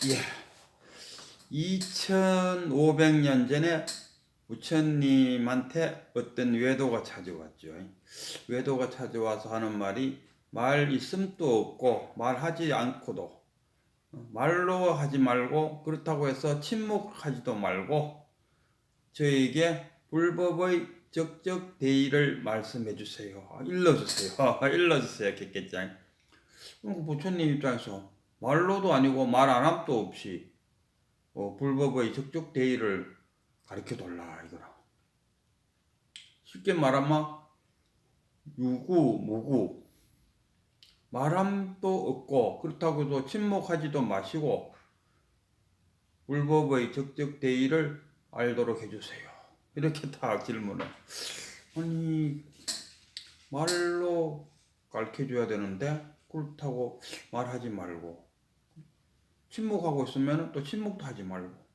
예, 2500년 전에 부처님한테 어떤 외도가 찾아왔죠. 외도가 찾아와서 하는 말이 말 있음도 없고 말하지 않고도 말로 하지 말고 그렇다고 해서 침묵하지도 말고 저에게 불법의 적적대의를 말씀해 주세요. 일러주세요. 일러주세요. 겠겠죠. 부처님 입장에서 말로도 아니고 말 안 함도 없이 불법의 적적 대의를 가르쳐 달라 이거라. 쉽게 말하면 유구 무구 말함도 없고 그렇다고 해도 침묵하지도 마시고 불법의 적적 대의를 알도록 해주세요. 이렇게 다 질문을. 아니 말로 가르쳐 줘야 되는데 그렇다고 말하지 말고 침묵하고 있으면 또 침묵도 하지 말고.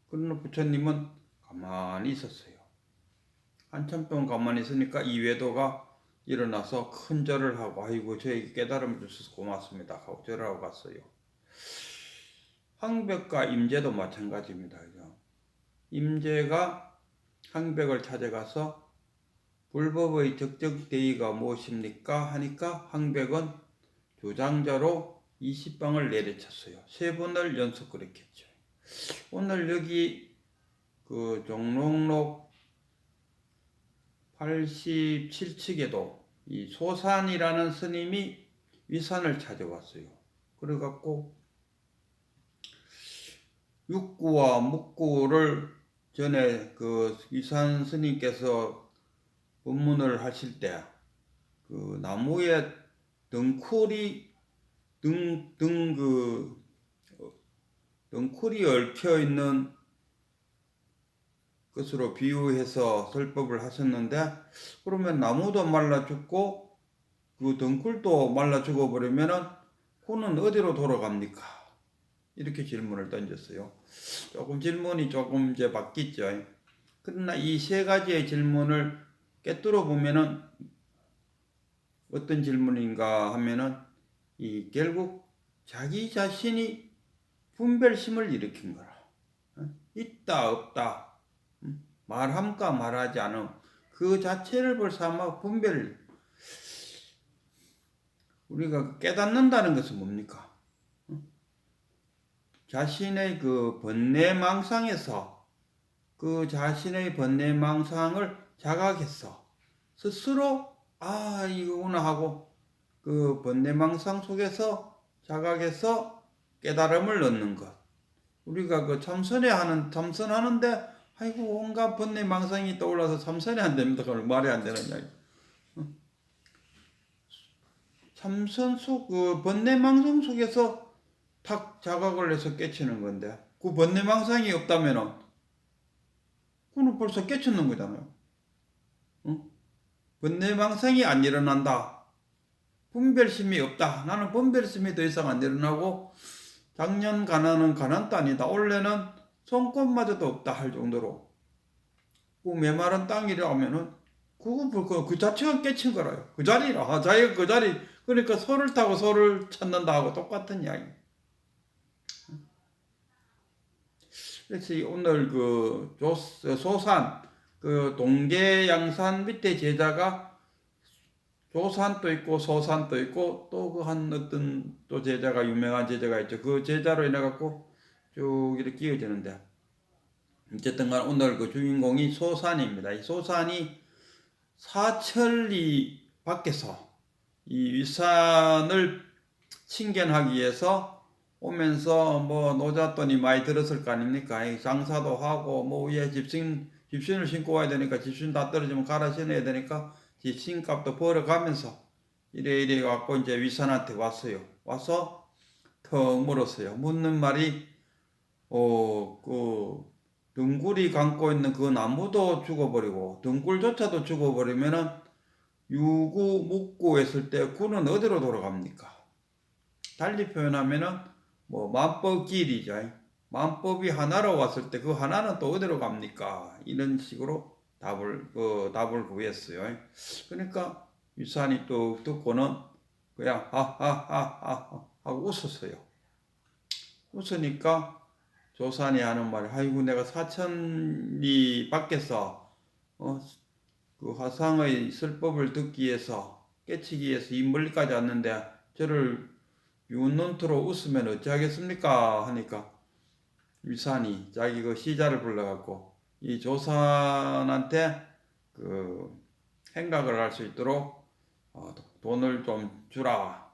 그러나 부처님은 가만히 있었어요. 한참 동안 가만히 있으니까 이 외도가 일어나서 큰 절을 하고 아이고 저에게 깨달음을 주셔서 고맙습니다 하고 절하고 갔어요. 황백과 임재도 마찬가지입니다. 임재가 황백을 찾아가서 불법의 적적대의가 무엇입니까 하니까 황백은 주장자로 20방을 내려쳤어요. 3번을 연속 그렇게 했죠. 오늘 여기 그 종록록 87측에도 이 소산이라는 스님이 위산을 찾아왔어요. 그래갖고 육구와 묵구를 전에 그 위산 스님께서 법문을 하실 때 그 나무에 등쿨이 얽혀 있는 것으로 비유해서 설법을 하셨는데, 그러면 나무도 말라 죽고 그 등굴도 말라 죽어버리면은 그는 어디로 돌아갑니까? 이렇게 질문을 던졌어요. 질문이 조금 이제 바뀌죠. 그러나 이 3가지의 질문을 꿰뚫어 보면은 어떤 질문인가 하면은 이 결국 자기 자신이 분별심을 일으킨 거라. 있다 없다 말함과 말하지 않음 그 자체를 벌써 아마 분별. 우리가 깨닫는다는 것은 뭡니까? 자신의 그 번뇌망상에서 그 자신의 번뇌망상을 자각해서 스스로 아 이거구나 하고 그 번뇌망상 속에서 자각해서 깨달음을 얻는 것. 우리가 그 참선하는데 아이고 온갖 번뇌망상이 떠올라서 참선이 안 됩니다. 그걸 말이 안 되는 이야기. 참선 속 그 번뇌망상 속에서 탁 자각을 해서 깨치는 건데 그 번뇌망상이 없다면은 그는 벌써 깨쳤는 거잖아요. 번뇌망상이 안 일어난다. 분별심이 없다. 나는 분별심이 더 이상 안 일어나고 작년 가난은 가난도 아니다. 올해는 손꼽마저도 없다 할 정도로 그 메마른 땅이라 하면은 그 자체가 깨친 거라요. 그 자리라. 자기가 그 자리. 그러니까 소를 타고 소를 찾는다 하고 똑같은 이야기. 그래서 오늘 그 소산, 그 동계양산 밑에 제자가 조산도 있고 소산도 있고 또 그 한 어떤 또 제자가 유명한 제자가 있죠. 그 제자로 인해 갖고 쭉 이렇게 이어지는데 어쨌든 간 오늘 그 주인공이 소산입니다. 이 소산이 사천리 밖에서 이 위산을 친견하기 위해서 오면서 뭐 노잣돈이 많이 들었을 거 아닙니까? 장사도 하고 뭐 위에 집신을 신고 와야 되니까 집신 다 떨어지면 갈아 신어야 되니까 집신값도 벌어가면서 이래 갖고 이제 위산한테 왔어요. 와서 턱 물었어요. 묻는 말이 그 등굴이 감고 있는 그 나무도 죽어버리고 등굴조차도 죽어버리면은 유구 묵구 했을 때 구는 어디로 돌아갑니까? 달리 표현하면은 뭐 만법길이죠. 만법이 하나로 왔을 때 그 하나는 또 어디로 갑니까? 이런 식으로 답을 구했어요. 그러니까 유산이 또 듣고는 그냥 하하하하 하고 웃었어요. 웃으니까 조산이 하는 말이, 아이고 내가 사천리 밖에서 그 화상의 설법을 듣기 위해서 깨치기 위해서 이 멀리까지 왔는데 저를 윤눈토로 웃으면 어찌하겠습니까 하니까 위산이 자기 그 시자를 불러갖고 이 조산한테 그 행각을 할 수 있도록 돈을 좀 주라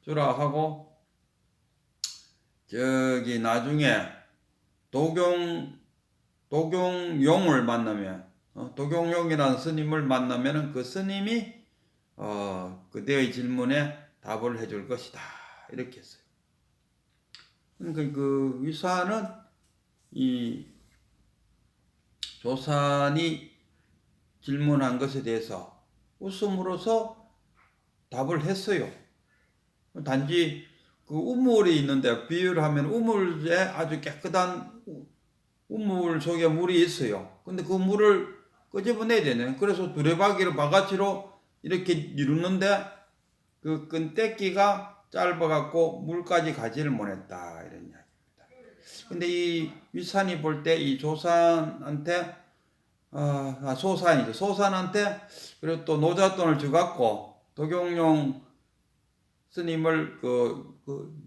주라 하고, 저기 나중에 도경용을 만나면 도경용이라는 스님을 만나면은 그 스님이 그대의 질문에 답을 해줄 것이다 이렇게 했어요. 그러니까 그 위사는 이 조산이 질문한 것에 대해서 웃음으로써 답을 했어요. 단지 그 우물이 있는데 비유를 하면 우물에 아주 깨끗한 우물 속에 물이 있어요. 근데 그 물을 끄집어내야 되네. 그래서 두레박이를 바가지로 이렇게 이루는데 그 끈떼기가 짧아갖고 물까지 가지를 못했다 이런 이야기입니다. 근데 이 위산이 볼 때 이 조산한테 소산이죠. 소산한테 그리고 또 노잣돈을 주갖고 도경용 스님을 그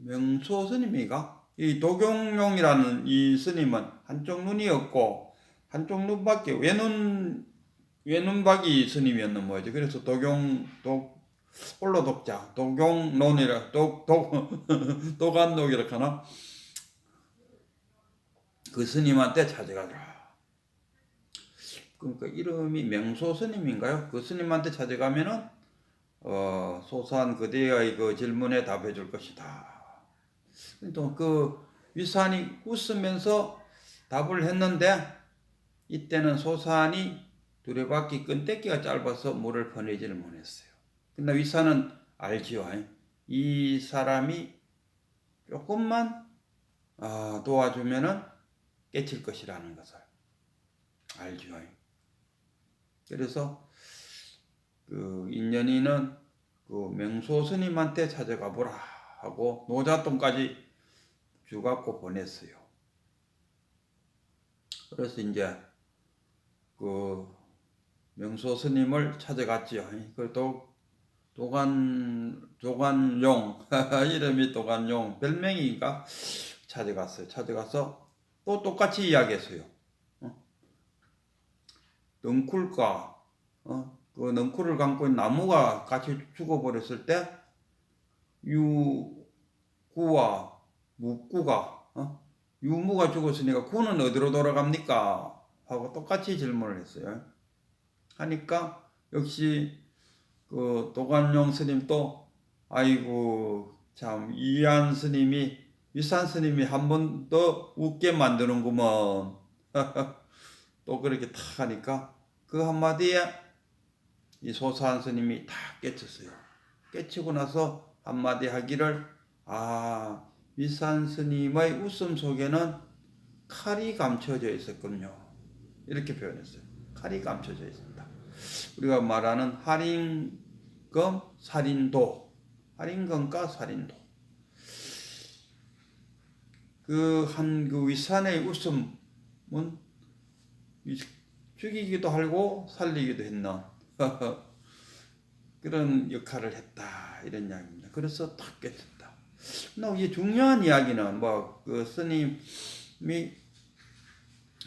명소 스님이가 이 도경용이라는 이 스님은 한쪽 눈이었고 한쪽 눈밖에 외눈박이 스님이었는 뭐죠. 그래서 홀로 독자 도경론이라 도간독이라 하나 그 스님한테 찾아가더라. 그러니까 이름이 명소 스님인가요? 그 스님한테 찾아가면은 소산 그대의 그 질문에 답해 줄 것이다. 또 그 위산이 웃으면서 답을 했는데 이때는 소산이 두레바퀴 끈떼기가 짧아서 물을 퍼내지를 못했어요. 근데 위산은 알지요. 이 사람이 조금만 도와주면은 깨칠 것이라는 것을 알지요. 그래서 그 인연이는 그 명소 스님한테 찾아가 보라 하고 노잣돈까지 주갖고 보냈어요. 그래서 이제 그 명소 스님을 찾아갔지요. 그 도관용 이름이 도관용 별명이가 찾아갔어요. 찾아가서 또 똑같이 이야기했어요. 넝쿨과 그 넝쿨을 감고 있는 나무가 같이 죽어버렸을 때 유구와 무구가 유무가 죽었으니까 구는 어디로 돌아갑니까? 하고 똑같이 질문을 했어요. 하니까 역시 그 도관용 스님도 아이고 참 이한 스님이 위산 스님이 한 번 더 웃게 만드는구먼. 또 그렇게 탁 하니까 그 한마디에 이 소사한 스님이 다 깨쳤어요. 깨치고 나서 한마디 하기를 위산 스님의 웃음 속에는 칼이 감춰져 있었군요. 이렇게 표현했어요. 칼이 감춰져 있었다. 우리가 말하는 할인검 살인도, 할인검과 살인도. 그 위산의 웃음은 죽이기도 하고 살리기도 했나 그런 역할을 했다 이런 이야기입니다. 그래서 탁 깨쳤다. 이게 중요한 이야기는 그 스님이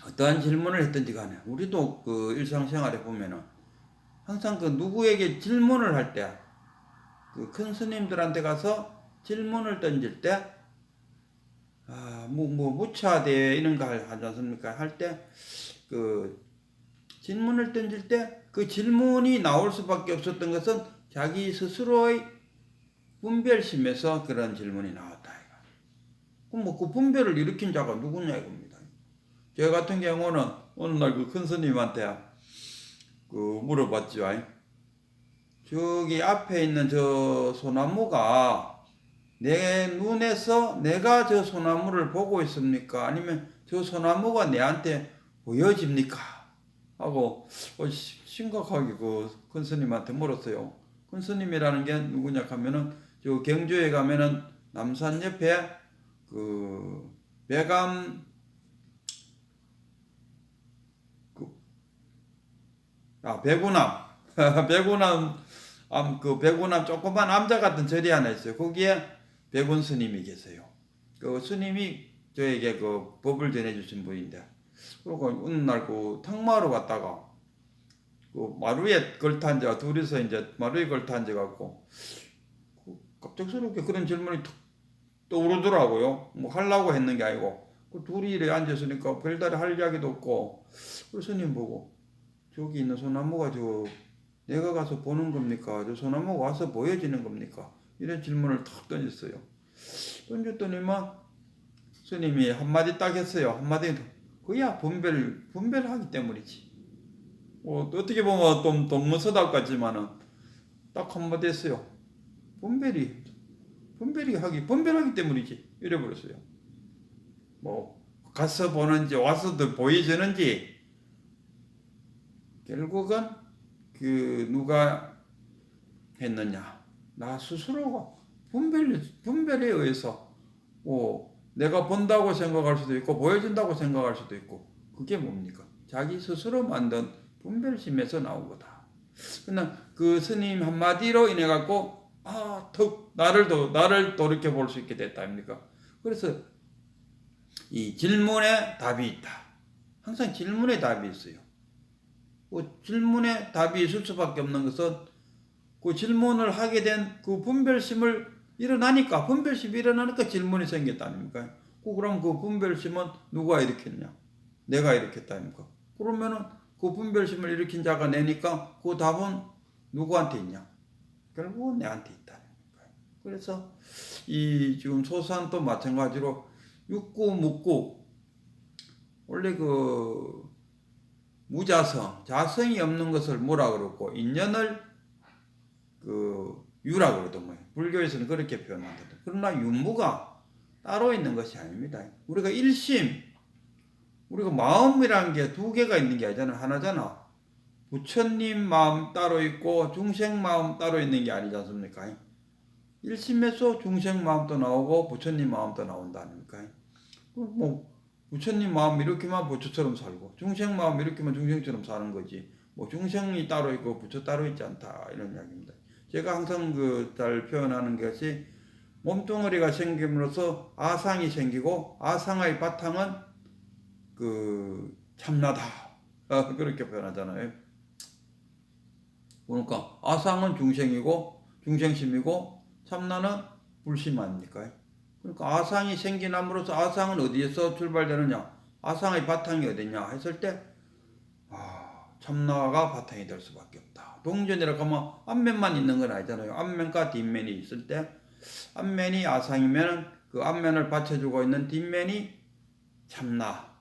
어떠한 질문을 했든지 간에 우리도 그 일상생활에 보면은 항상 그 누구에게 질문을 할 때 그 큰 스님들한테 가서 질문을 던질 때 무차대 이런 거 하지 않습니까? 할 때 그 질문을 던질 때 그 질문이 나올 수밖에 없었던 것은 자기 스스로의 분별심에서 그런 질문이 나왔다. 그럼 그 분별을 일으킨 자가 누구냐 이겁니다. 저 같은 경우는 어느 날 그 큰 스님한테 그 물어봤죠. 저기 앞에 있는 저 소나무가 내 눈에서 내가 저 소나무를 보고 있습니까? 아니면 저 소나무가 내한테 보여집니까? 하고 심각하게 그 큰 스님한테 물었어요. 큰 스님이라는 게 누구냐 하면은 저 경주에 가면은 남산 옆에 그 그 배감 배구남 배구남 그 배구남 조그만 암자 같은 절이 하나 있어요. 거기에 백운 스님이 계세요. 그 스님이 저에게 그 법을 전해주신 분인데, 그리고 어느 날 그 탕마루 갔다가 그 마루에 걸터 앉아 둘이서 이제 마루에 걸터 앉아갖고 갑작스럽게 그런 질문이 툭 떠오르더라고요. 뭐 하려고 했는 게 아니고 그 둘이 이래 앉았으니까 별다른 할 이야기도 없고, 그 스님 보고 저기 있는 소나무가 저 내가 가서 보는 겁니까? 저 소나무가 와서 보여지는 겁니까? 이런 질문을 탁 던졌어요. 던졌더니만 스님이 한마디 딱 했어요. 한마디, 그야 분별하기 때문이지. 어떻게 보면 좀 동무서답 같지만은 딱 한마디 했어요. 분별하기 때문이지. 이래버렸어요. 뭐 가서 보는지 와서도 보여지는지 결국은 그 누가 했느냐, 나 스스로가 분별에 의해서 내가 본다고 생각할 수도 있고 보여준다고 생각할 수도 있고, 그게 뭡니까? 자기 스스로 만든 분별심에서 나온 거다. 그냥 그 스님 한마디로 인해 갖고 나를 돌이켜 볼 수 있게 됐다 아닙니까? 그래서 이 질문에 답이 있다. 항상 질문에 답이 있어요. 질문에 답이 있을 수밖에 없는 것은 그 질문을 하게 된 그 분별심이 일어나니까 질문이 생겼다 아닙니까? 그럼 그 분별심은 누가 일으켰냐? 내가 일으켰다 아닙니까? 그러면은 그 분별심을 일으킨 자가 내니까 그 답은 누구한테 있냐? 결국은 내한테 있다 아닙니까? 그래서 이 지금 소산도 마찬가지로 육구, 묵구, 원래 그 무자성, 자성이 없는 것을 뭐라 그러고 인연을 그 유라 그러더군요. 불교에서는 그렇게 표현하거든. 그러나 유무가 따로 있는 것이 아닙니다. 우리가 우리가 마음이라는 게 두 개가 있는 게 아니잖아. 하나잖아. 부처님 마음 따로 있고 중생 마음 따로 있는 게 아니지 않습니까? 일심에서 중생 마음도 나오고 부처님 마음도 나온다 아닙니까? 뭐 부처님 마음 이렇게만 부처처럼 살고 중생 마음 이렇게만 중생처럼 사는 거지, 뭐 중생이 따로 있고 부처 따로 있지 않다, 이런 이야기입니다. 제가 항상 잘 표현하는 것이 몸뚱어리가 생김으로써 아상이 생기고 아상의 바탕은 그 참나다, 그렇게 표현하잖아요. 그러니까 아상은 중생이고 중생심이고 참나는 불심 아닙니까? 그러니까 아상이 생겨남으로써 아상은 어디에서 출발되느냐? 아상의 바탕이 어디냐 했을 때 참나가 바탕이 될 수밖에 없다. 동전이라고 하면 앞면만 있는 건 아니잖아요. 앞면과 뒷면이 있을 때 앞면이 아상이면 그 앞면을 받쳐주고 있는 뒷면이 참나.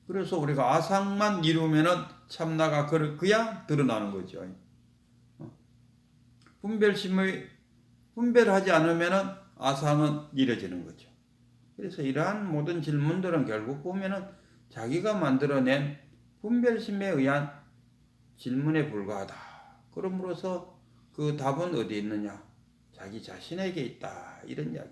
그래서 우리가 아상만 이루면은 참나가 그야 드러나는 거죠. 분별하지 않으면은 아상은 이뤄지는 거죠. 그래서 이러한 모든 질문들은 결국 보면은 자기가 만들어낸 분별심에 의한 질문에 불과하다. 그러므로서 그 답은 어디 있느냐? 자기 자신에게 있다. 이런 이야기.